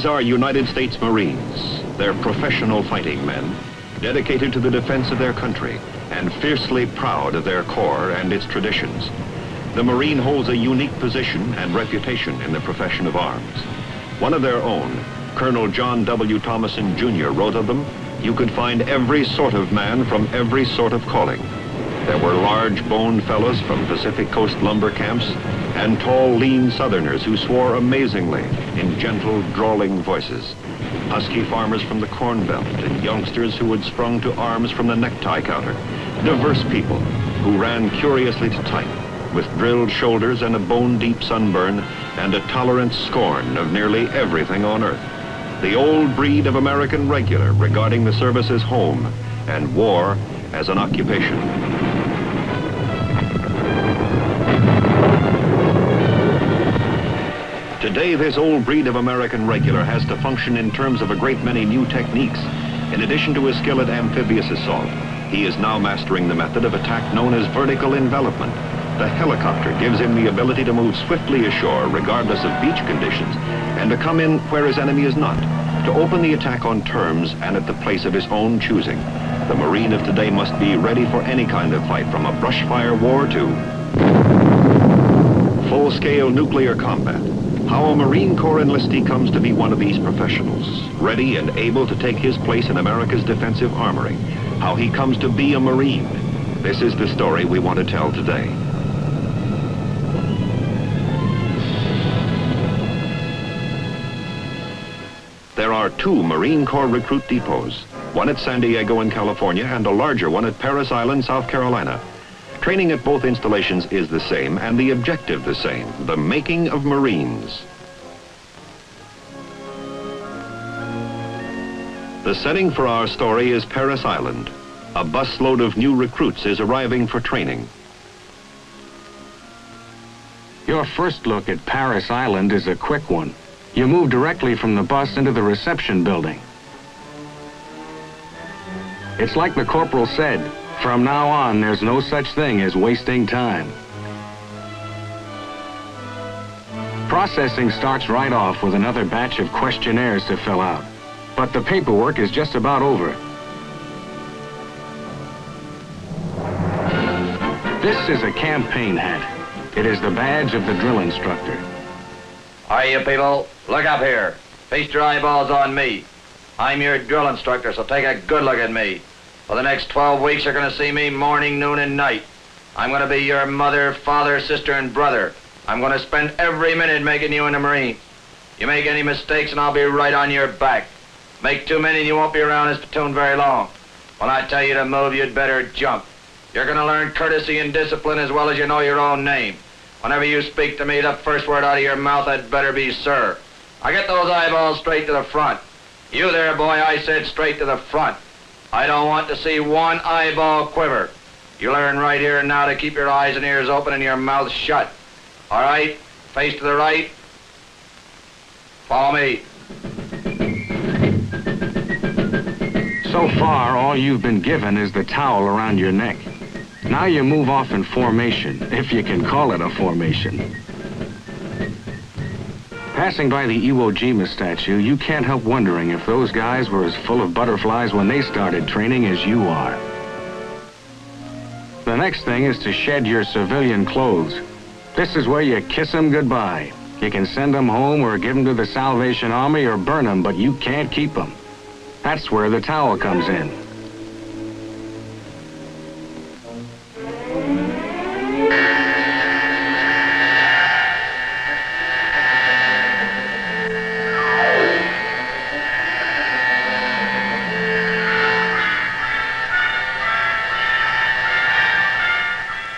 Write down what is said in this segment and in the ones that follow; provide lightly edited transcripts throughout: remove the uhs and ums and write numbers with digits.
These are United States Marines. They're professional fighting men, dedicated to the defense of their country and fiercely proud of their corps and its traditions. The Marine holds a unique position and reputation in the profession of arms. One of their own, Colonel John W. Thomason, Jr., wrote of them, "You could find every sort of man from every sort of calling." There were large-boned fellows from Pacific Coast lumber camps and tall, lean Southerners who swore amazingly in gentle, drawling voices. Husky farmers from the Corn Belt and youngsters who had sprung to arms from the necktie counter. Diverse people who ran curiously to type, with drilled shoulders and a bone-deep sunburn and a tolerant scorn of nearly everything on earth. The old breed of American regular regarding the service as home and war as an occupation. Today, this old breed of American regular has to function in terms of a great many new techniques. In addition to his skill at amphibious assault, he is now mastering the method of attack known as vertical envelopment. The helicopter gives him the ability to move swiftly ashore regardless of beach conditions and to come in where his enemy is not, to open the attack on terms and at the place of his own choosing. The Marine of today must be ready for any kind of fight, from a brush fire war to full-scale nuclear combat. How a Marine Corps enlistee comes to be one of these professionals, ready and able to take his place in America's defensive armory. How he comes to be a Marine. This is the story we want to tell today. There are two Marine Corps recruit depots, one at San Diego in California and a larger one at Parris Island, South Carolina. Training at both installations is the same and the objective the same, the making of Marines. The setting for our story is Parris Island. A busload of new recruits is arriving for training. Your first look at Parris Island is a quick one. You move directly from the bus into the reception building. It's like the corporal said, from now on there's no such thing as wasting time. Processing starts right off with another batch of questionnaires to fill out, but the paperwork is just about over. This is a campaign hat. It is the badge of the drill instructor. All right, you people, look up here. Feast your eyeballs on me. I'm your drill instructor, so take a good look at me. For the next 12 weeks, you're going to see me morning, noon, and night. I'm going to be your mother, father, sister, and brother. I'm going to spend every minute making you into Marine. You make any mistakes, and I'll be right on your back. Make too many, and you won't be around this platoon very long. When I tell you to move, you'd better jump. You're going to learn courtesy and discipline as well as you know your own name. Whenever you speak to me, the first word out of your mouth had better be sir. Now get those eyeballs straight to the front. You there, boy, I said straight to the front. I don't want to see one eyeball quiver. You learn right here and now to keep your eyes and ears open and your mouth shut. All right? Face to the right. Follow me. So far, all you've been given is the towel around your neck. Now you move off in formation, if you can call it a formation. Passing by the Iwo Jima statue, you can't help wondering if those guys were as full of butterflies when they started training as you are. The next thing is to shed your civilian clothes. This is where you kiss them goodbye. You can send them home or give them to the Salvation Army or burn them, but you can't keep them. That's where the towel comes in.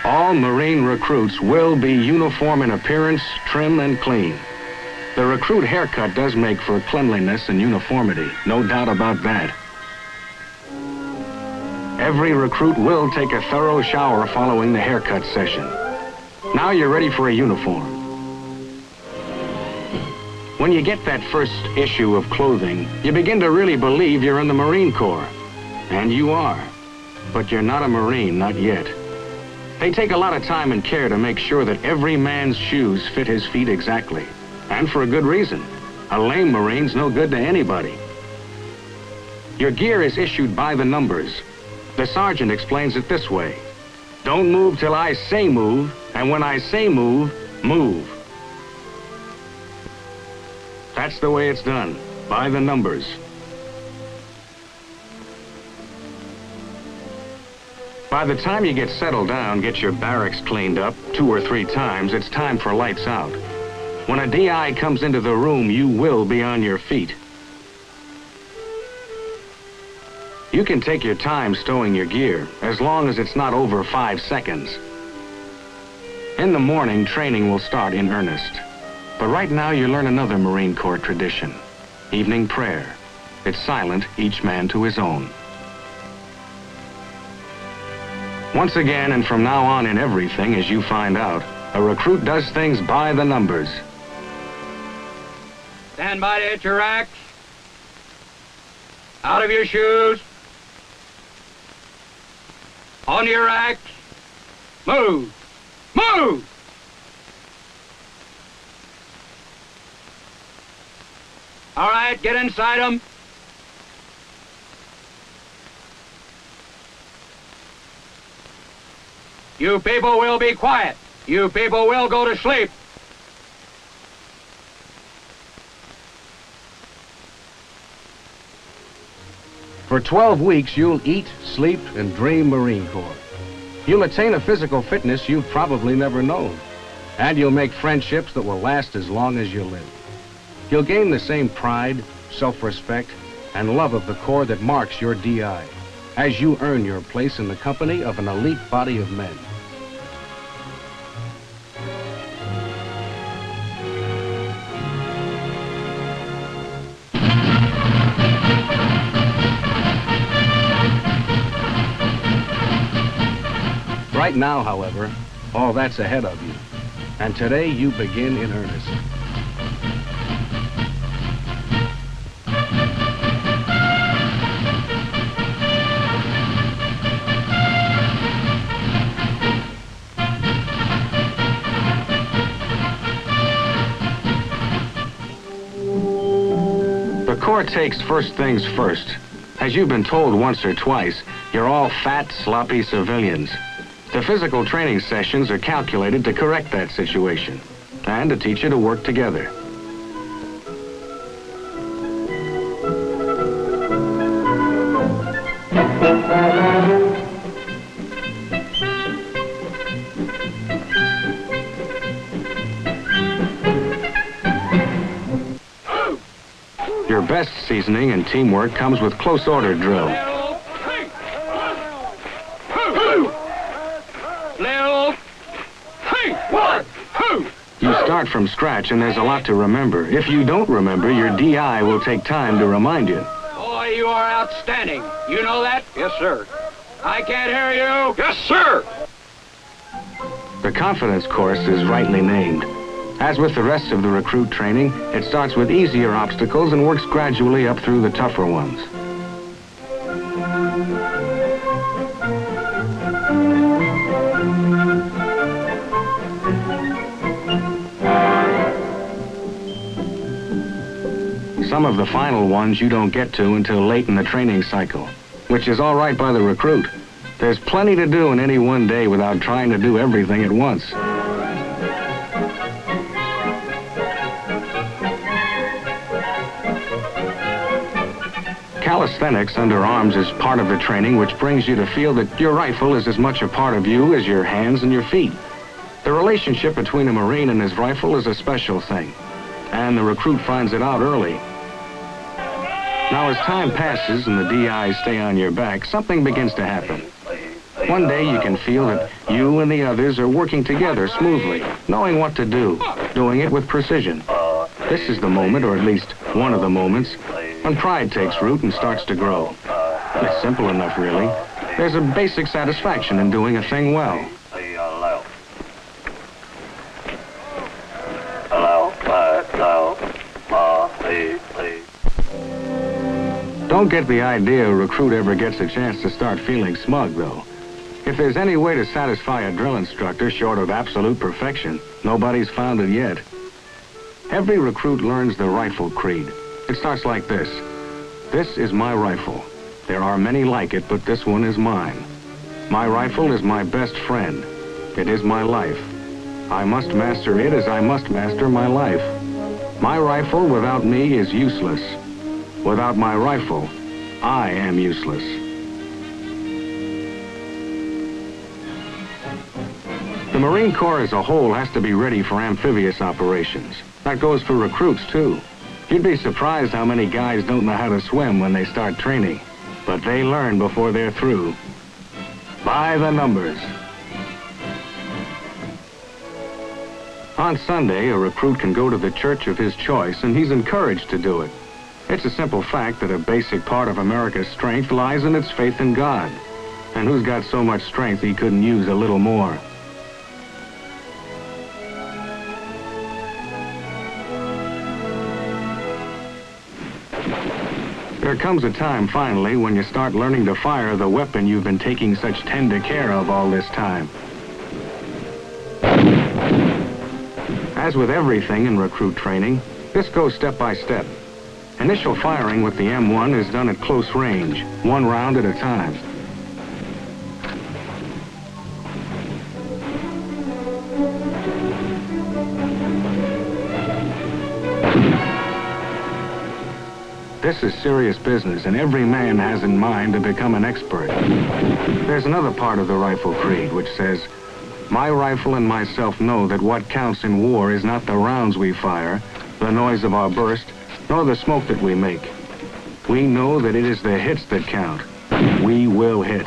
All Marine recruits will be uniform in appearance, trim and clean. The recruit haircut does make for cleanliness and uniformity, no doubt about that. Every recruit will take a thorough shower following the haircut session. Now you're ready for a uniform. When you get that first issue of clothing, you begin to really believe you're in the Marine Corps. And you are. But you're not a Marine, not yet. They take a lot of time and care to make sure that every man's shoes fit his feet exactly. And for a good reason. A lame Marine's no good to anybody. Your gear is issued by the numbers. The sergeant explains it this way. Don't move till I say move, and when I say move, move. That's the way it's done, by the numbers. By the time you get settled down, get your barracks cleaned up 2 or 3 times, it's time for lights out. When a DI comes into the room, you will be on your feet. You can take your time stowing your gear, as long as it's not over 5 seconds. In the morning, training will start in earnest. But right now, you learn another Marine Corps tradition, evening prayer. It's silent, each man to his own. Once again, and from now on in everything, as you find out, a recruit does things by the numbers. Stand by to hit your racks. Out of your shoes. On your racks. Move. Move! All right, get inside them. You people will be quiet. You people will go to sleep. For 12 weeks, you'll eat, sleep, and dream Marine Corps. You'll attain a physical fitness you've probably never known. And you'll make friendships that will last as long as you live. You'll gain the same pride, self-respect, and love of the Corps that marks your DI, as you earn your place in the company of an elite body of men. Right now, however, all that's ahead of you. And today you begin in earnest. The Corps takes first things first. As you've been told once or twice, you're all fat, sloppy civilians. The physical training sessions are calculated to correct that situation and to teach you to work together. Your best seasoning and teamwork comes with close order drill. You start from scratch and there's a lot to remember. If you don't remember, your DI will take time to remind you. Boy, you are outstanding. You know that? Yes, sir. I can't hear you. Yes, sir. The confidence course is rightly named. As with the rest of the recruit training, it starts with easier obstacles and works gradually up through the tougher ones. Some of the final ones you don't get to until late in the training cycle, which is all right by the recruit. There's plenty to do in any one day without trying to do everything at once. Calisthenics under arms is part of the training, which brings you to feel that your rifle is as much a part of you as your hands and your feet. The relationship between a Marine and his rifle is a special thing, and the recruit finds it out early. Now, as time passes and the DIs stay on your back, something begins to happen. One day you can feel that you and the others are working together smoothly, knowing what to do, doing it with precision. This is the moment, or at least one of the moments, when pride takes root and starts to grow. It's simple enough, really. There's a basic satisfaction in doing a thing well. Don't get the idea a recruit ever gets a chance to start feeling smug, though. If there's any way to satisfy a drill instructor short of absolute perfection, nobody's found it yet. Every recruit learns the rifle creed. It starts like this. This is my rifle. There are many like it, but this one is mine. My rifle is my best friend. It is my life. I must master it as I must master my life. My rifle without me is useless. Without my rifle, I am useless. The Marine Corps as a whole has to be ready for amphibious operations. That goes for recruits, too. You'd be surprised how many guys don't know how to swim when they start training. But they learn before they're through. By the numbers. On Sunday, a recruit can go to the church of his choice, and he's encouraged to do it. It's a simple fact that a basic part of America's strength lies in its faith in God. And who's got so much strength he couldn't use a little more? There comes a time, finally, when you start learning to fire the weapon you've been taking such tender care of all this time. As with everything in recruit training, this goes step by step. Initial firing with the M1 is done at close range, one round at a time. This is serious business, and every man has in mind to become an expert. There's another part of the rifle creed which says, my rifle and myself know that what counts in war is not the rounds we fire, the noise of our burst, nor the smoke that we make. We know that it is the hits that count. We will hit.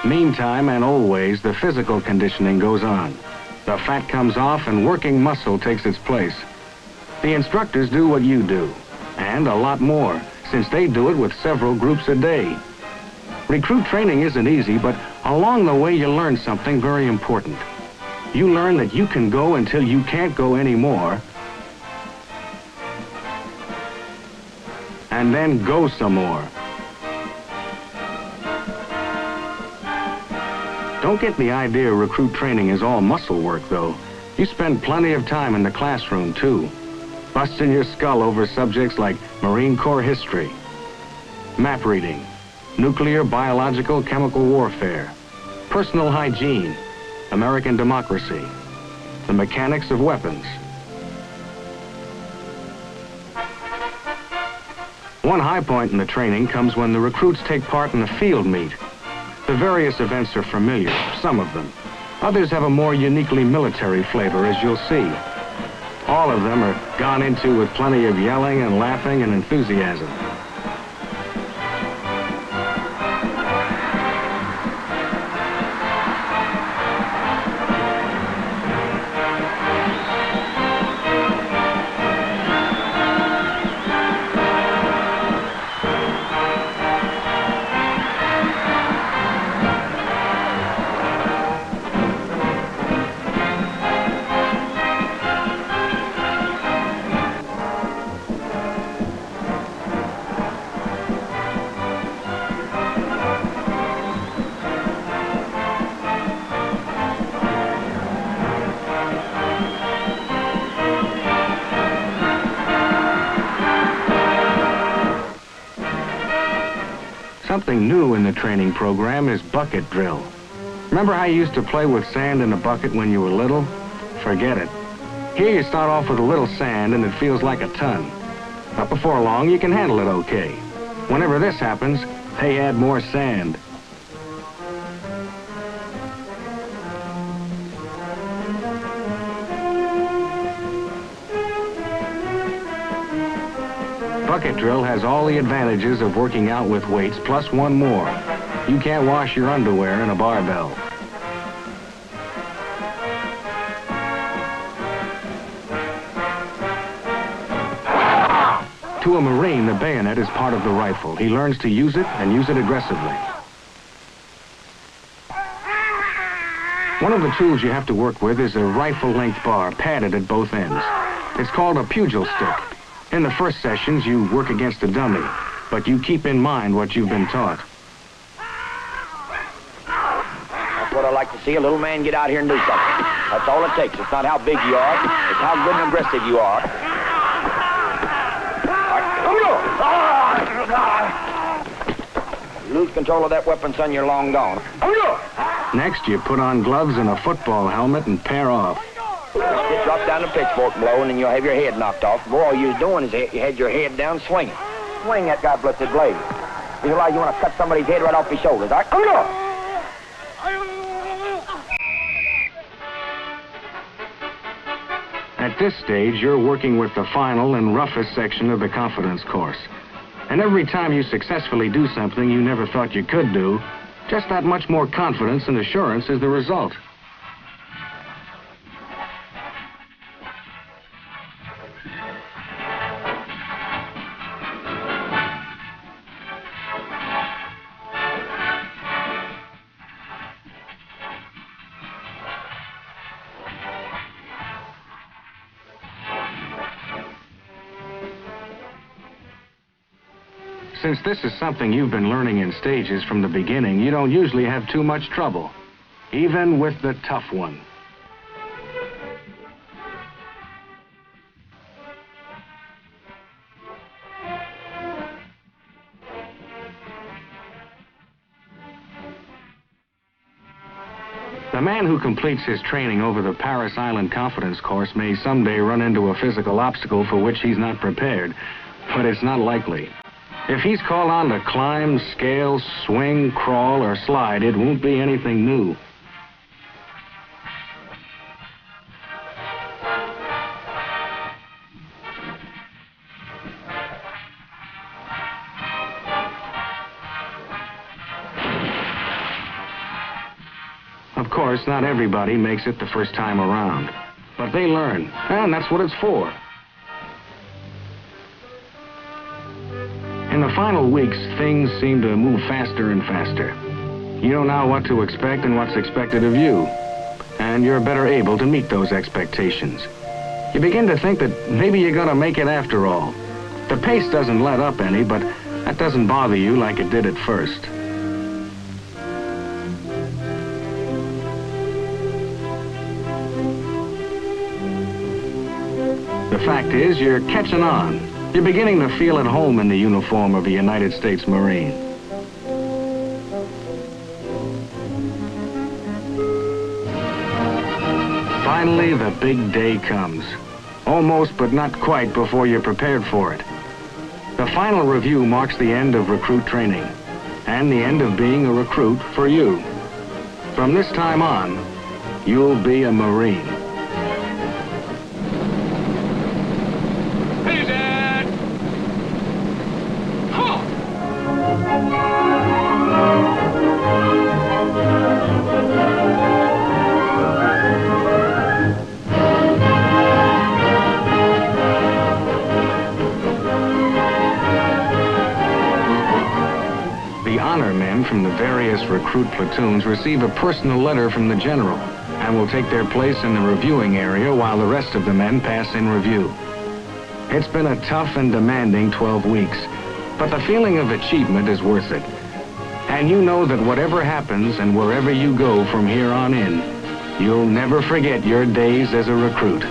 Meantime, and always, the physical conditioning goes on. The fat comes off and working muscle takes its place. The instructors do what you do, and a lot more, since they do it with several groups a day. Recruit training isn't easy, but along the way you learn something very important. You learn that you can go until you can't go anymore, and then go some more. Don't get the idea recruit training is all muscle work, though. You spend plenty of time in the classroom, too, busting your skull over subjects like Marine Corps history, map reading, nuclear, biological, chemical warfare, personal hygiene, American democracy, the mechanics of weapons. One high point in the training comes when the recruits take part in a field meet. The various events are familiar, some of them. Others have a more uniquely military flavor, as you'll see. All of them are gone into with plenty of yelling and laughing and enthusiasm. Something new in the training program is bucket drill. Remember how you used to play with sand in a bucket when you were little? Forget it. Here you start off with a little sand and it feels like a ton. But before long you can handle it okay. Whenever this happens, they add more sand. Bucket drill has all the advantages of working out with weights, plus one more. You can't wash your underwear in a barbell. To a Marine, the bayonet is part of the rifle. He learns to use it and use it aggressively. One of the tools you have to work with is a rifle-length bar, padded at both ends. It's called a pugil stick. In the first sessions, you work against a dummy. but you keep in mind what you've been taught. That's what I like to see, a little man get out here and do something. That's all it takes. It's not how big you are, it's how good and aggressive you are. You lose control of that weapon, son, you're long gone. Next, you put on gloves and a football helmet and pair off. Just drop down the pitchfork blow, and then you'll have your head knocked off. Boy, all you're doing is you had your head down swinging. Swing that God-blessed blade. You realize you want to cut somebody's head right off his shoulders. All right, come on. At this stage, you're working with the final and roughest section of the confidence course. And every time you successfully do something you never thought you could do, just that much more confidence and assurance is the result. Since this is something you've been learning in stages from the beginning, you don't usually have too much trouble, even with the tough one. The man who completes his training over the Parris Island confidence course may someday run into a physical obstacle for which he's not prepared, but it's not likely. If he's called on to climb, scale, swing, crawl, or slide, it won't be anything new. Of course, not everybody makes it the first time around, but they learn, and that's what it's for. In the final weeks, things seem to move faster and faster. You know now what to expect and what's expected of you, and you're better able to meet those expectations. You begin to think that maybe you're going to make it after all. The pace doesn't let up any, but that doesn't bother you like it did at first. The fact is, you're catching on. You're beginning to feel at home in the uniform of a United States Marine. Finally, the big day comes. Almost, but not quite, before you're prepared for it. The final review marks the end of recruit training, and the end of being a recruit for you. From this time on, you'll be a Marine. From the various recruit platoons receive a personal letter from the general and will take their place in the reviewing area while the rest of the men pass in review. It's been a tough and demanding 12 weeks, but the feeling of achievement is worth it. And you know that whatever happens and wherever you go from here on in, you'll never forget your days as a recruit.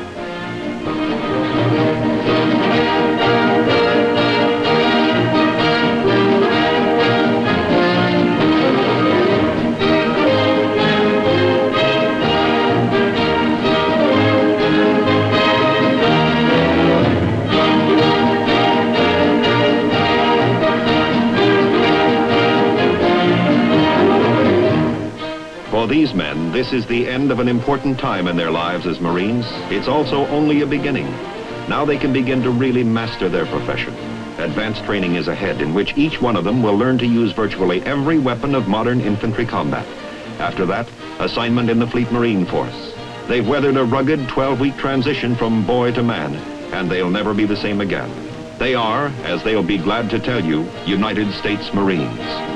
For these men, this is the end of an important time in their lives as Marines. It's also only a beginning. Now they can begin to really master their profession. Advanced training is ahead, in which each one of them will learn to use virtually every weapon of modern infantry combat. After that, assignment in the Fleet Marine Force. They've weathered a rugged 12-week transition from boy to man, and they'll never be the same again. They are, as they'll be glad to tell you, United States Marines.